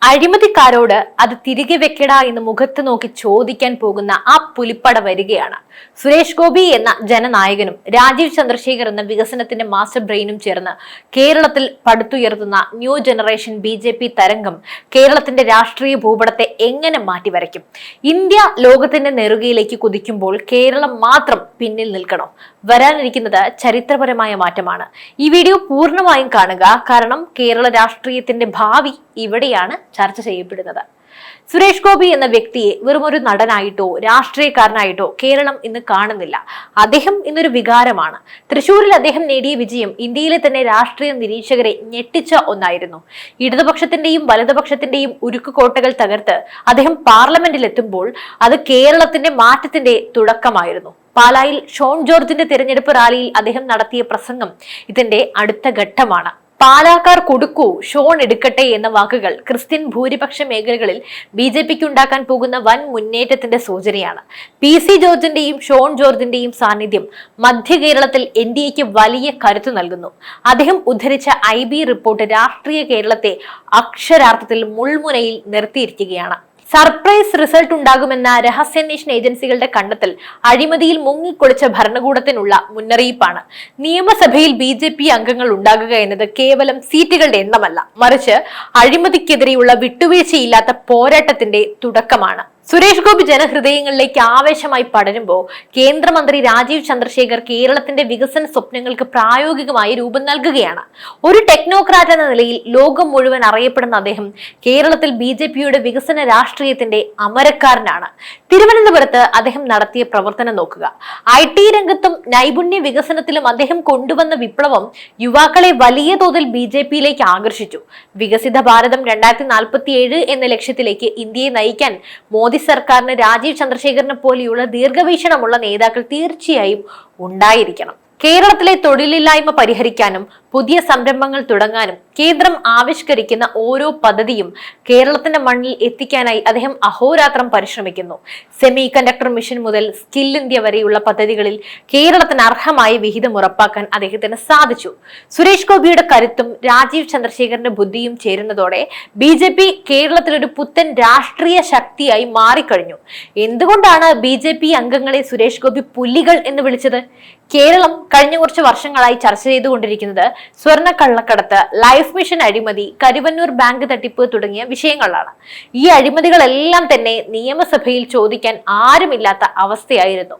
അഴിമതിക്കാരോട് അത് തിരികെ വെക്കടാ എന്ന് മുഖത്ത് നോക്കി ചോദിക്കാൻ പോകുന്ന ആ പുലിപ്പട വരികയാണ്. സുരേഷ് ഗോപി എന്ന ജനനായകനും രാജീവ് ചന്ദ്രശേഖർ എന്ന വികസനത്തിന്റെ മാസ്റ്റർ ബ്രെയിനും ചേർന്ന് കേരളത്തിൽ പടുത്തുയർത്തുന്ന ന്യൂ ജനറേഷൻ BJP തരംഗം കേരളത്തിന്റെ രാഷ്ട്രീയ ഭൂപടത്തെ എങ്ങനെ മാറ്റിവരയ്ക്കും? ഇന്ത്യ ലോകത്തിന്റെ നെറുകയിലേക്ക് കുതിക്കുമ്പോൾ കേരളം മാത്രം പിന്നിൽ നിൽക്കണോ? വരാനിരിക്കുന്നത് ചരിത്രപരമായ മാറ്റമാണ്. ഈ വീഡിയോ പൂർണ്ണമായും കാണുക, കാരണം കേരള രാഷ്ട്രീയത്തിന്റെ ഭാവി ഇവിടെയാണ് ചർച്ച ചെയ്യപ്പെടുന്നത്. സുരേഷ് ഗോപി എന്ന വ്യക്തിയെ വെറുമൊരു നടനായിട്ടോ രാഷ്ട്രീയക്കാരനായിട്ടോ കേരളം ഇന്ന് കാണുന്നില്ല. അദ്ദേഹം ഇന്നൊരു വികാരമാണ്. തൃശ്ശൂരിൽ അദ്ദേഹം നേടിയ വിജയം ഇന്ത്യയിലെ തന്നെ രാഷ്ട്രീയ നിരീക്ഷകരെ ഞെട്ടിച്ച ഒന്നായിരുന്നു. ഇടതുപക്ഷത്തിന്റെയും വലതുപക്ഷത്തിന്റെയും ഉരുക്കുകോട്ടകൾ തകർത്ത് അദ്ദേഹം പാർലമെന്റിൽ എത്തുമ്പോൾ അത് കേരളത്തിന്റെ മാറ്റത്തിന്റെ തുടക്കമായിരുന്നു. പാലായിൽ ഷോൺ ജോർജിന്റെ തിരഞ്ഞെടുപ്പ് റാലിയിൽ അദ്ദേഹം നടത്തിയ പ്രസംഗം ഇതിന്റെ അടുത്ത ഘട്ടമാണ്. പാലാക്കാർ കൊടുക്കൂ, ഷോൺ എടുക്കട്ടെ എന്ന വാക്കുകൾ ക്രിസ്ത്യൻ ഭൂരിപക്ഷ മേഖലകളിൽ BJPക്ക് ഉണ്ടാക്കാൻ പോകുന്ന വൻ മുന്നേറ്റത്തിന്റെ സൂചനയാണ്. PC ജോർജിന്റെയും ഷോൺ ജോർജിന്റെയും സാന്നിധ്യം മധ്യ കേരളത്തിൽ NDAക്ക് വലിയ കരുത്തു നൽകുന്നു. അദ്ദേഹം ഉദ്ധരിച്ച IB റിപ്പോർട്ട് രാഷ്ട്രീയ കേരളത്തെ അക്ഷരാർത്ഥത്തിൽ മുൾമുനയിൽ നിർത്തിയിരിക്കുകയാണ്. സർപ്രൈസ് റിസൾട്ട് ഉണ്ടാകുമെന്ന രഹസ്യാന്വേഷണ ഏജൻസികളുടെ കണ്ടെത്തൽ അഴിമതിയിൽ മുങ്ങിക്കൊളിച്ച ഭരണകൂടത്തിനുള്ള മുന്നറിയിപ്പാണ്. നിയമസഭയിൽ BJP അംഗങ്ങൾ ഉണ്ടാകുക എന്നത് കേവലം സീറ്റുകളുടെ എണ്ണമല്ല, മറിച്ച് അഴിമതിക്കെതിരെയുള്ള വിട്ടുവീഴ്ചയില്ലാത്ത പോരാട്ടത്തിന്റെ തുടക്കമാണ്. സുരേഷ് ഗോപി ജനഹൃദയങ്ങളിലേക്ക് ആവേശമായി പടരുമ്പോൾ കേന്ദ്രമന്ത്രി രാജീവ് ചന്ദ്രശേഖർ കേരളത്തിന്റെ വികസന സ്വപ്നങ്ങൾക്ക് പ്രായോഗികമായി രൂപം നൽകുകയാണ്. ഒരു ടെക്നോക്രാറ്റ് എന്ന നിലയിൽ ലോകം മുഴുവൻ അറിയപ്പെടുന്ന അദ്ദേഹം കേരളത്തിൽ BJPയുടെ വികസന രാഷ്ട്രീയത്തിന്റെ അമരക്കാരനാണ്. തിരുവനന്തപുരത്ത് അദ്ദേഹം നടത്തിയ പ്രവർത്തനം നോക്കുക. IT രംഗത്തും നൈപുണ്യ വികസനത്തിലും അദ്ദേഹം കൊണ്ടുവന്ന വിപ്ലവം യുവാക്കളെ വലിയ തോതിൽ BJPയിലേക്ക് ആകർഷിച്ചു. വികസിത ഭാരതം 2047 എന്ന ലക്ഷ്യത്തിലേക്ക് ഇന്ത്യയെ നയിക്കാൻ മോദി സർക്കാരിന് രാജീവ് ചന്ദ്രശേഖറിനെ പോലെയുള്ള ദീർഘവീക്ഷണമുള്ള നേതാക്കൾ തീർച്ചയായും ഉണ്ടായിരിക്കണം. കേരളത്തിലെ തൊഴിലില്ലായ്മ പരിഹരിക്കാനും പുതിയ സംരംഭങ്ങൾ തുടങ്ങാനും കേന്ദ്രം ആവിഷ്കരിക്കുന്ന ഓരോ പദ്ധതിയും കേരളത്തിന്റെ മണ്ണിൽ എത്തിക്കാനായി അദ്ദേഹം അഹോരാത്രം പരിശ്രമിക്കുന്നു. സെമി കണ്ടക്ടർ മിഷൻ മുതൽ സ്കിൽ ഇന്ത്യ വരെയുള്ള പദ്ധതികളിൽ കേരളത്തിന് അർഹമായ വിഹിതം ഉറപ്പാക്കാൻ അദ്ദേഹത്തിന് സാധിച്ചു. സുരേഷ് ഗോപിയുടെ കരുത്തും രാജീവ് ചന്ദ്രശേഖറിന്റെ ബുദ്ധിയും ചേരുന്നതോടെ BJP കേരളത്തിലൊരു പുത്തൻ രാഷ്ട്രീയ ശക്തിയായി മാറിക്കഴിഞ്ഞു. എന്തുകൊണ്ടാണ് BJP അംഗങ്ങളെ സുരേഷ് ഗോപി പുലികൾ എന്ന് വിളിച്ചത്? കേരളം കഴിഞ്ഞ കുറച്ച് വർഷങ്ങളായി ചർച്ച ചെയ്തുകൊണ്ടിരിക്കുന്നത് സ്വർണ്ണ കള്ളക്കടത്ത്, ലൈഫ് മിഷൻ അഴിമതി, കരുവന്നൂർ ബാങ്ക് തട്ടിപ്പ് തുടങ്ങിയ വിഷയങ്ങളാണ്. ഈ അഴിമതികളെല്ലാം തന്നെ നിയമസഭയിൽ ചോദിക്കാൻ ആരുമില്ലാത്ത അവസ്ഥയായിരുന്നു.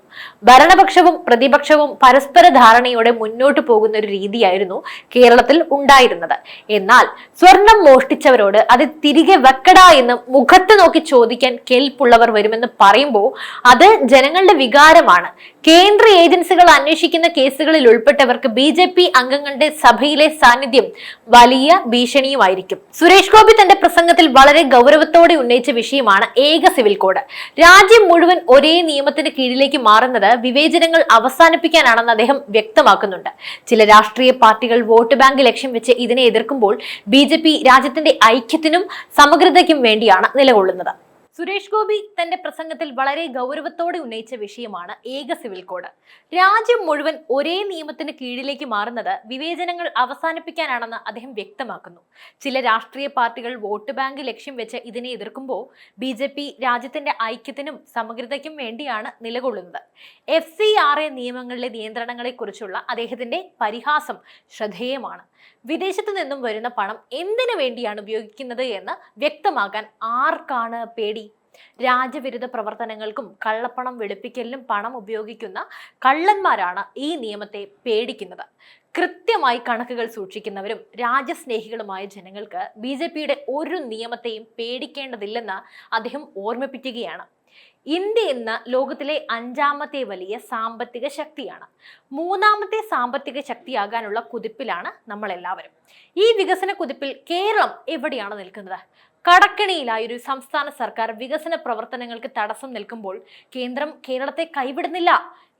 ഭരണപക്ഷവും പ്രതിപക്ഷവും പരസ്പര ധാരണയോടെ മുന്നോട്ട് പോകുന്ന ഒരു രീതിയായിരുന്നു കേരളത്തിൽ ഉണ്ടായിരുന്നത്. എന്നാൽ സ്വർണം മോഷ്ടിച്ചവരോട് അത് തിരികെ വെക്കടാ എന്ന് മുഖത്ത് നോക്കി ചോദിക്കാൻ കെൽപ്പുള്ളവർ വരുമെന്ന് പറയുമ്പോൾ അത് ജനങ്ങളുടെ വികാരമാണ്. കേന്ദ്ര ഏജൻസികൾ അന്വേഷിക്കുന്ന കേസുകളിൽ ഉൾപ്പെട്ടവർക്ക് BJP അംഗങ്ങളുടെ സഭയിലെ സാന്നിധ്യം വലിയ ഭീഷണിയുമായിരിക്കും. സുരേഷ് ഗോപി തന്റെ പ്രസംഗത്തിൽ വളരെ ഗൗരവത്തോടെ ഉന്നയിച്ച വിഷയമാണ് ഏക സിവിൽ കോഡ്. രാജ്യം മുഴുവൻ ഒരേ നിയമത്തിന് കീഴിലേക്ക് മാറുന്നത് വിവേചനങ്ങൾ അവസാനിപ്പിക്കാനാണെന്ന് അദ്ദേഹം വ്യക്തമാക്കുന്നുണ്ട്. ചില രാഷ്ട്രീയ പാർട്ടികൾ വോട്ട് ബാങ്ക് ലക്ഷ്യം വെച്ച് ഇതിനെ എതിർക്കുമ്പോൾ BJP രാജ്യത്തിന്റെ ഐക്യത്തിനും സമഗ്രതയ്ക്കും വേണ്ടിയാണ് നിലകൊള്ളുന്നത്. സുരേഷ് ഗോപി തന്റെ പ്രസംഗത്തിൽ വളരെ ഗൗരവത്തോടെ ഉന്നയിച്ച വിഷയമാണ് ഏക സിവിൽ കോഡ്. രാജ്യം മുഴുവൻ ഒരേ നിയമത്തിന് കീഴിലേക്ക് മാറുന്നത് വിവേചനങ്ങൾ അവസാനിപ്പിക്കാനാണെന്ന് അദ്ദേഹം വ്യക്തമാക്കുന്നു. ചില രാഷ്ട്രീയ പാർട്ടികൾ വോട്ട് ബാങ്ക് ലക്ഷ്യം വെച്ച് ഇതിനെ എതിർക്കുമ്പോൾ BJP രാജ്യത്തിന്റെ ഐക്യത്തിനും സമഗ്രതയ്ക്കും വേണ്ടിയാണ് നിലകൊള്ളുന്നത്. FCRA നിയമങ്ങളിലെ നിയന്ത്രണങ്ങളെ കുറിച്ചുള്ള അദ്ദേഹത്തിന്റെ പരിഹാസം ശ്രദ്ധേയമാണ്. വിദേശത്തു നിന്നും വരുന്ന പണം എന്തിനു വേണ്ടിയാണ് ഉപയോഗിക്കുന്നത് എന്ന് വ്യക്തമാക്കാൻ ആർക്കാണ് പേടി? രാജ്യവിരുദ്ധ പ്രവർത്തനങ്ങൾക്കും കള്ളപ്പണം വെളുപ്പിക്കലിനും പണം ഉപയോഗിക്കുന്ന കള്ളന്മാരാണ് ഈ നിയമത്തെ പേടിക്കുന്നത്. കൃത്യമായി കണക്കുകൾ സൂക്ഷിക്കുന്നവരും രാജ്യസ്നേഹികളുമായ ജനങ്ങൾക്ക് BJPയുടെ ഒരു നിയമത്തെയും പേടിക്കേണ്ടതില്ലെന്ന് അദ്ദേഹം ഓർമ്മിപ്പിക്കുകയാണ്. ഇന്ത്യ എന്ന ലോകത്തിലെ 5ാമത്തെ വലിയ സാമ്പത്തിക ശക്തിയാണ്. 3ാമത്തെ സാമ്പത്തിക ശക്തിയാകാനുള്ള കുതിപ്പിലാണ് നമ്മൾ എല്ലാവരും. ഈ വികസന കുതിപ്പിൽ കേരളം എവിടെയാണ് നിൽക്കുന്നത്? കടക്കെണിയിലായൊരു സംസ്ഥാന സർക്കാർ വികസന പ്രവർത്തനങ്ങൾക്ക് തടസ്സം നിൽക്കുമ്പോൾ കേന്ദ്രം കേരളത്തെ കൈവിടുന്നില്ല.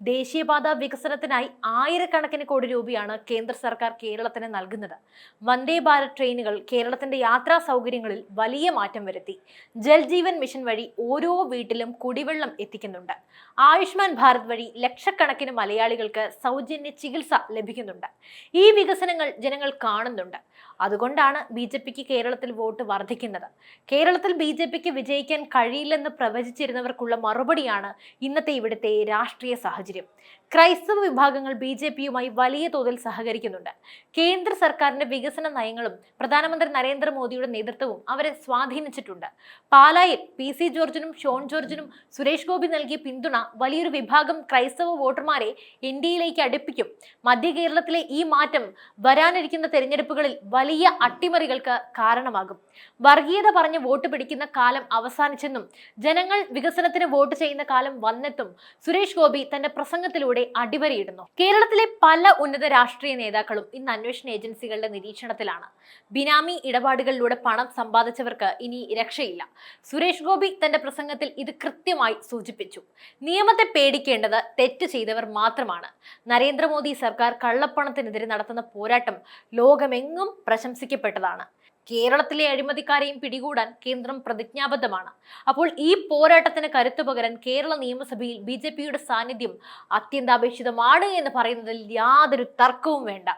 ദേശീയപാത വികസനത്തിനായി ആയിരക്കണക്കിന് കോടി രൂപയാണ് കേന്ദ്ര സർക്കാർ കേരളത്തിന് നൽകുന്നത്. വന്ദേ ഭാരത് ട്രെയിനുകൾ കേരളത്തിന്റെ യാത്രാ സൗകര്യങ്ങളിൽ വലിയ മാറ്റം വരുത്തി. ജൽജീവൻ മിഷൻ വഴി ഓരോ വീട്ടിലും കുടിവെള്ളം എത്തിക്കുന്നുണ്ട്. ആയുഷ്മാൻ ഭാരത് വഴി ലക്ഷക്കണക്കിന് മലയാളികൾക്ക് സൗജന്യ ചികിത്സ ലഭിക്കുന്നുണ്ട്. ഈ വികസനങ്ങൾ ജനങ്ങൾ കാണുന്നുണ്ട്. അതുകൊണ്ടാണ് BJPക്ക് കേരളത്തിൽ വോട്ട് വർദ്ധിക്കുന്നത്. കേരളത്തിൽ BJPക്ക് വിജയിക്കാൻ കഴിയില്ലെന്ന് പ്രവചിച്ചിരുന്നവർക്കുള്ള മറുപടിയാണ് ഇന്നത്തെ ഇവിടുത്തെ രാഷ്ട്രീയ സാഹചര്യം. ക്രൈസ്തവ വിഭാഗങ്ങൾ BJPയുമായി വലിയ തോതിൽ സഹകരിക്കുന്നുണ്ട്. കേന്ദ്ര സർക്കാരിന്റെ വികസന നയങ്ങളും പ്രധാനമന്ത്രി നരേന്ദ്രമോദിയുടെ നേതൃത്വവും അവരെ സ്വാധീനിച്ചിട്ടുണ്ട്. പാലായിൽ PC ജോർജിനും ഷോൺ ജോർജിനും സുരേഷ് ഗോപി നൽകിയ പിന്തുണ വലിയൊരു വിഭാഗം ക്രൈസ്തവ വോട്ടർമാരെ NDAയിലേക്ക് അടുപ്പിക്കും. മധ്യ കേരളത്തിലെ ഈ മാറ്റം വരാനിരിക്കുന്ന തെരഞ്ഞെടുപ്പുകളിൽ വലിയ അട്ടിമറികൾക്ക് കാരണമാകും. വർഗീയത പറഞ്ഞ് വോട്ട് പിടിക്കുന്ന കാലം അവസാനിച്ചെന്നും ജനങ്ങൾ വികസനത്തിന് വോട്ട് ചെയ്യുന്ന കാലം വന്നെത്തും സുരേഷ് ഗോപി തന്റെ പ്രസംഗത്തിലൂടെ അടിവരയിടുന്നു. കേരളത്തിലെ പല ഉന്നത രാഷ്ട്രീയ നേതാക്കളും ഇന്ന് അന്വേഷണ ഏജൻസികളുടെ നിരീക്ഷണത്തിലാണ്. ബിനാമി ഇടപാടുകളിലൂടെ പണം സമ്പാദിച്ചവർക്ക് ഇനി രക്ഷയില്ല. സുരേഷ് ഗോപി തന്റെ പ്രസംഗത്തിൽ ഇത് കൃത്യമായി സൂചിപ്പിച്ചു. നിയമത്തെ പേടിക്കേണ്ടത് തെറ്റ് ചെയ്തവർ മാത്രമാണ്. നരേന്ദ്രമോദി സർക്കാർ കള്ളപ്പണത്തിനെതിരെ നടത്തുന്ന പോരാട്ടം ലോകമെങ്ങും പ്രശംസിക്കപ്പെട്ടതാണ്. കേരളത്തിലെ അഴിമതിക്കാരെയും പിടികൂടാൻ കേന്ദ്രം പ്രതിജ്ഞാബദ്ധമാണ്. അപ്പോൾ ഈ പോരാട്ടത്തിന് കരുത്തു പകരാൻ കേരള നിയമസഭയിൽ BJPയുടെ സാന്നിധ്യം അത്യന്താപേക്ഷിതമാണ് എന്ന് പറയുന്നതിൽ യാതൊരു തർക്കവും വേണ്ട.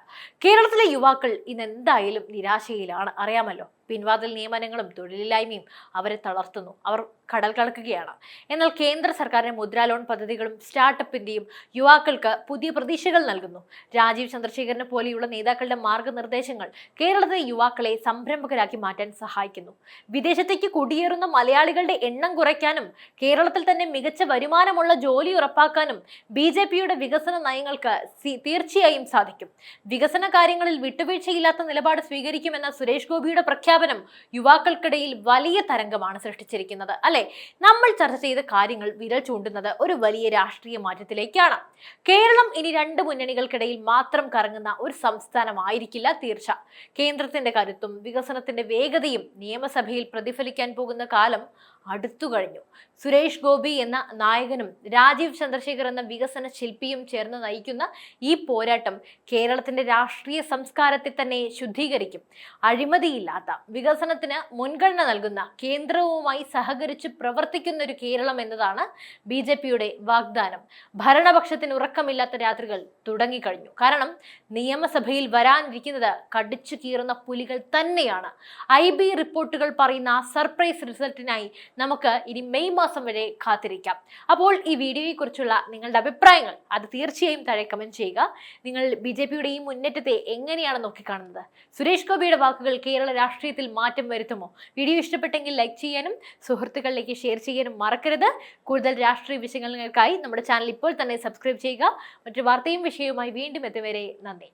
കേരളത്തിലെ യുവാക്കൾ ഇന്ന് എന്തായാലും നിരാശയിലാണ്, അറിയാമല്ലോ. പിൻവാതിൽ നിയമനങ്ങളും തൊഴിലില്ലായ്മയും അവരെ തളർത്തുന്നു. അവർ കടൽ കടക്കുകയാണ്. എന്നാൽ കേന്ദ്ര സർക്കാരിന്റെ മുദ്രാ ലോൺ പദ്ധതികളും സ്റ്റാർട്ടപ്പിന്റെയും യുവാക്കൾക്ക് പുതിയ പ്രതീക്ഷകൾ നൽകുന്നു. രാജീവ് ചന്ദ്രശേഖരനെ പോലെയുള്ള നേതാക്കളുടെ മാർഗനിർദ്ദേശങ്ങൾ കേരളത്തിലെ യുവാക്കളെ സംരംഭകരാക്കി മാറ്റാൻ സഹായിക്കുന്നു. വിദേശത്തേക്ക് കുടിയേറുന്ന മലയാളികളുടെ എണ്ണം കുറയ്ക്കാനും കേരളത്തിൽ തന്നെ മികച്ച വരുമാനമുള്ള ജോലി ഉറപ്പാക്കാനും BJPയുടെ വികസന നയങ്ങൾക്ക് തീർച്ചയായും സാധിക്കും. വികസന കാര്യങ്ങളിൽ വിട്ടുവീഴ്ചയില്ലാത്ത നിലപാട് സ്വീകരിക്കുമെന്ന സുരേഷ് ഗോപിയുടെ പ്രഖ്യാപനം യുവാക്കൾക്കിടയിൽ വലിയ തരംഗമാണ് സൃഷ്ടിച്ചിരിക്കുന്നത്. അല്ലെ, നമ്മൾ ചർച്ച ചെയ്ത കാര്യങ്ങൾ വിരൽ ചൂണ്ടുന്നത് ഒരു വലിയ രാഷ്ട്രീയ മാറ്റത്തിലേക്കാണ്. കേരളം ഇനി രണ്ട് മുന്നണികൾക്കിടയിൽ മാത്രം കറങ്ങുന്ന ഒരു സംസ്ഥാനമായിരിക്കില്ല തീർച്ച. കേന്ദ്രത്തിന്റെ കരുത്തും വികസനത്തിന്റെ വേഗതയും നിയമസഭയിൽ പ്രതിഫലിക്കാൻ പോകുന്ന കാലം അടുത്തു കഴിഞ്ഞു. സുരേഷ് ഗോപി എന്ന നായകനും രാജീവ് ചന്ദ്രശേഖർ എന്ന വികസന ശില്പിയും ചേർന്ന് നയിക്കുന്ന ഈ പോരാട്ടം കേരളത്തിന്റെ രാഷ്ട്രീയ സംസ്കാരത്തെ തന്നെ ശുദ്ധീകരിക്കും. അഴിമതിയില്ലാത്ത വികസനത്തിന് മുൻഗണന നൽകുന്ന കേന്ദ്രവുമായി സഹകരിച്ച് പ്രവർത്തിക്കുന്ന ഒരു കേരളം എന്നതാണ് BJPയുടെ വാഗ്ദാനം. ഭരണപക്ഷത്തിന് ഉറക്കമില്ലാത്ത രാത്രികൾ തുടങ്ങിക്കഴിഞ്ഞു. കാരണം നിയമസഭയിൽ വരാനിരിക്കുന്നത് കടിച്ചു കീറുന്ന പുലികൾ തന്നെയാണ്. IB റിപ്പോർട്ടുകൾ പറയുന്ന സർപ്രൈസ് റിസൾട്ടിനായി നമുക്ക് ഇനി മെയ് മാസം വരെ കാത്തിരിക്കാം. അപ്പോൾ ഈ വീഡിയോയെ കുറിച്ചുള്ള നിങ്ങളുടെ അഭിപ്രായങ്ങൾ അത് തീർച്ചയായും താഴെ കമന്റ് ചെയ്യുക. നിങ്ങൾ BJPയുടെ ഈ മുന്നേറ്റത്തെ എങ്ങനെയാണ് നോക്കിക്കാണുന്നത്? സുരേഷ് ഗോപിയുടെ വാക്കുകൾ കേരള രാഷ്ട്രീയത്തിൽ മാറ്റം വരുത്തുമോ? വീഡിയോ ഇഷ്ടപ്പെട്ടെങ്കിൽ ലൈക്ക് ചെയ്യാനും സുഹൃത്തുക്കളിലേക്ക് ഷെയർ ചെയ്യാനും മറക്കരുത്. കൂടുതൽ രാഷ്ട്രീയ വിഷയങ്ങൾക്കായി നമ്മുടെ ചാനൽ ഇപ്പോൾ തന്നെ സബ്സ്ക്രൈബ് ചെയ്യുക. മറ്റൊരു വാർത്തയും വിഷയവുമായി വീണ്ടും എത്തുവരെ നന്ദി.